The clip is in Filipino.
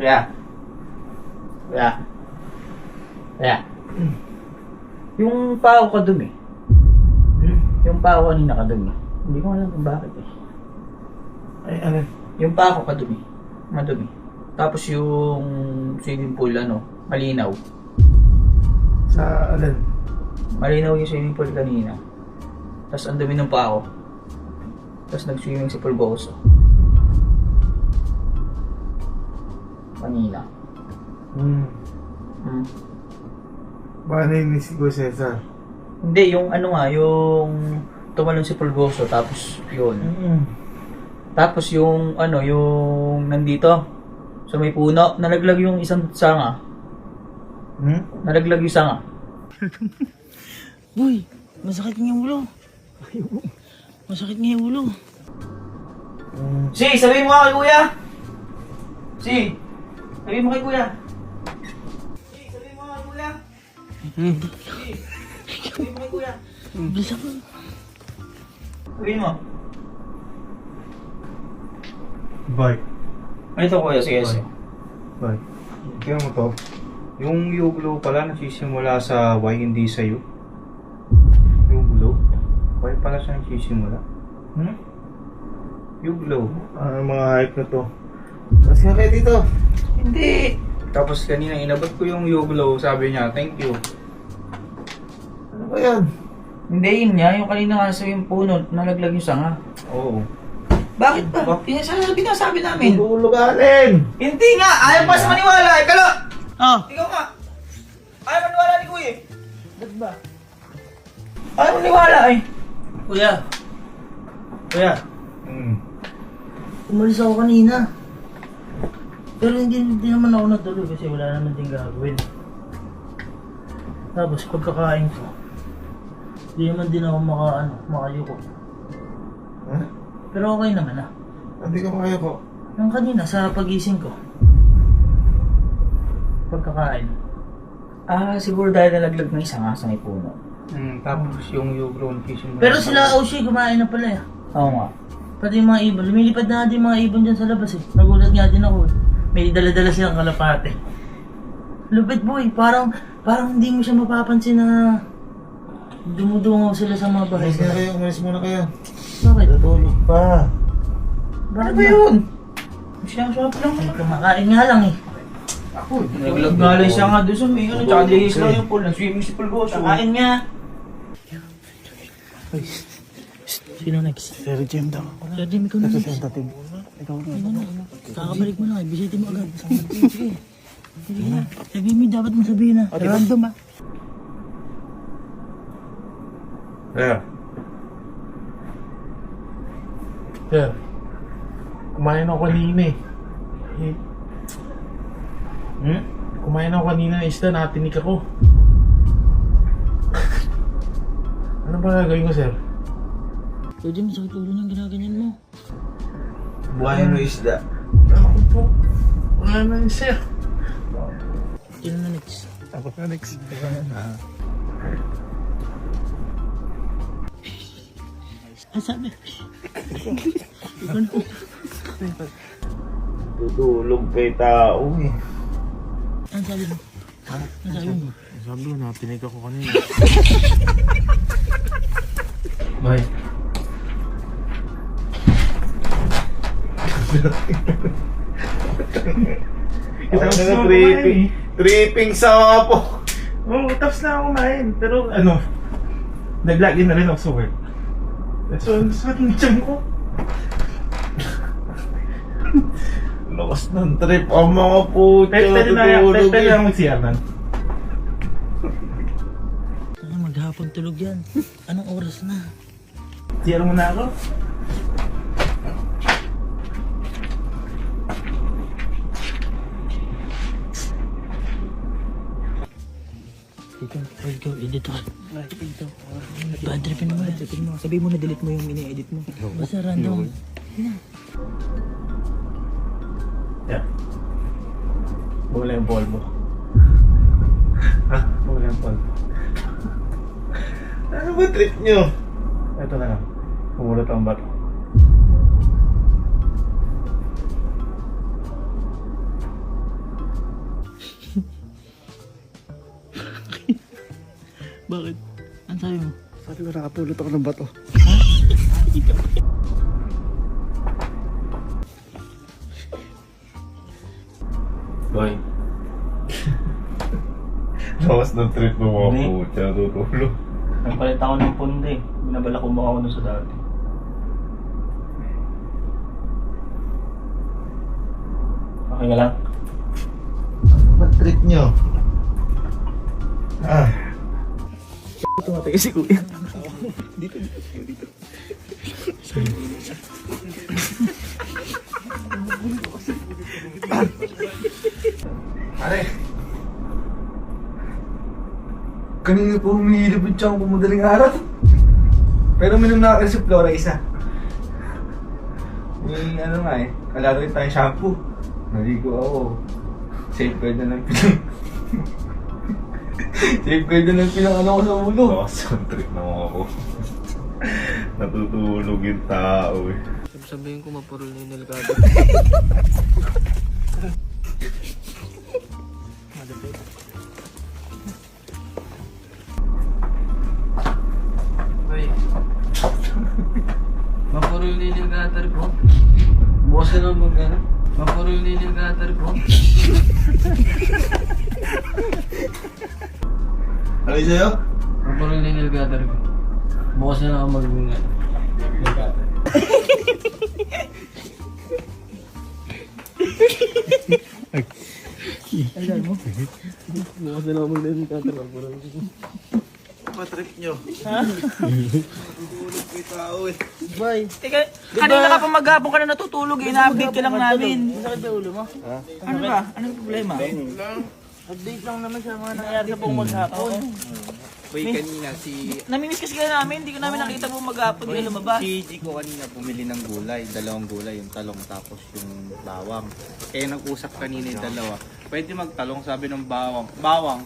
Kuya. Kuya. Kuya. Yung paa ko kadumi. Yung paa ko kanina kadumi. Hindi ko alam kung bakit eh. Ay, ano? Yung paa ko kadumi. Madumi. Tapos yung swimming pool, malinaw. Sa alin? Malinaw yung swimming pool kanina. Tapos ang dumi ng paa ko. Tapos nag-swimming si Pulgoso. Kanina. Hmm. Hmm. Paano yun si Kuya Cesar? Hindi, yung yung tumalon si Pulgoso, tapos yun. Tapos yung yung nandito, sa may puno, nalaglag yung isang sanga. Nalaglag yung sanga. Uy, masakit nga yung ulo. Masakit nga yung ulo. Si, sabihin mo nga kay kuya! Si, sabihin mo kay kuya! Si, sabihin mo nga kay kuya! Si, sabihin mo kay kuya! Bilis ako. Sabihin mo. Bike. Ano ito kuya? Sige, sige. Bike. Kaya mo to, yung Yuglo pala nagsisimula sa Y, hindi sa U. Yuglo? Y pala siya nagsisimula. Yuglo. Ano mga hype na to? Mas nga kayo dito. Hindi! Tapos kanina inabot ko yung Yuglo, sabi niya, thank you. Ano ba yan? Hindi yun niya, yung kanina nga sa yung puno, nalaglag yung sanga. Oo. Bakit ba? Pinasabi namin. Tuluganin! Hindi nga! Ayaw pa sa maniwala! Kalo! Oh, Ikaw nga! Ayaw maniwala ni Kuya! ba't ba? Ayaw maniwala eh! Kuya, Kuya! umalis ako kanina. Pero hindi naman ako natulog kasi wala naman din gagawin. Tapos pagkakain ko, hindi naman din ako makayuko. Ha? Pero okay naman ah. Hindi ka makaya ko. Yung kanina sa pagising ko, pagkakain. Siguro dahil nalaglag ng isang sa may puno. Tapos yung Yuglo nagsisimula. Pero sila Oshi kumain na pala eh. Oo nga. Pati yung mga ibon, lumilipad na din mga ibon dyan sa labas eh. Nagulat nga din ako eh. May dala-dala silang kalapate. Lupit boy, parang hindi mo siya mapapansin na dumudungaw sila sa mga bahay. Umalis muna kayo. Bakit? Natulog pa. Bakit Ano ba yun? Siyang-siyang lang Ay, kumakain nga lang eh. Ako, Nalaglag nga lang siya nga doon sa may tsaka lihis lang yung pool. Nag-swimming si Pulgoso. Kakain nga. Sino next? Sir Jem daw. Sir Jim, ikaw na next. Representative. Ikaw na. Kakabalik mo lang eh. Bisitin mo agad. Sige. Sige na. Sabihin mo, dapat mo sabihin na. Random ah. Sir. Sir. Kumain ako kanina eh. Kumain ako kanina ng isda, natinig ako. Ano ba gagawin ko, sir? Sir Jim, sakit ulo niyang ginaganyan mo. Buhayin mo isda. Ako po. Wala na yun, sir. Sino na next? Ako na next. Sabi. Ikaw na. Tutulog kay tao eh. Ano sabi mo? Ano sabi mo? Sabi ko, natinig ako kanina. Bye. Tapos na tripping. Tripping sa po. Oo, tapos na ako kumain. Pero nag-login na rin ako sa work. So, saan yung tiyan ko? Lakas ng trip ang mga puto. Pwede na mag-CR nan. Ano, maghapon tulog yan. Anong oras na? CR mo na ako. Ikaw, editor. Bad tripin mo. Sabihin mo na delete mo yung ini-edit mo. Basta random. Yeah. Bola yung polvo. Ha? Wala yung pal. Ano ba trip nyo? Ito na lang. Kumulot ang bato. Bakit? Ano sabi mo? Sabi ko nakapulot ako ng bato. Boy. Lawas ng trip ng mga Hindi. puta, natutulog. Nagpalit ako ng pundi. Binabala ko mukha ako dun sa dati. Okay ka lang? Ba't trip nyo? Ah. Tumatay si kuya. Pare! Kanina po humihilip yung tiyan ko madaling araw. Pero minom na ako sa Flora isa. May ano nga eh, kalaro rin tayong shampoo. Naligo ako. Safeguard na ng pinang... Safeguard na ng pinang ano ko sa ulo. Lawas ng trip ng mga puta. Natutulog yung tao eh. Sabihin ko mapurol na yung nalgado. Hoy. Mapurol na yung nalgatar ko. Bukas na lang mag-ano. Mapurol na yung nalgatar ko. Ano yun sa'yo? Mapurol na yung nalgatar ko. Bukas na lang ako mag-ano. Nalgatar. Bukas na lang ako mag-nalgatar. Mapurol na yung Patrip nyo. Natutulog kay tao eh. Bye. Teka, kanina ka pa maghapon ka na natutulog, ina-update ka lang namin. Sakit sa ulo mo? Ano ba? Anong problema? Update lang naman sa mga nangyari sa buong maghapon. Boy, kanina Namimiss kasi ka namin, hindi ko namin nakita mo maghapon ka lumabas. si G ko kanina bumili ng gulay, dalawang gulay, yung talong tapos yung bawang. Kaya nag-usap kanina yung dalawa. Pwede magtalong, sabi ng bawang. Bawang!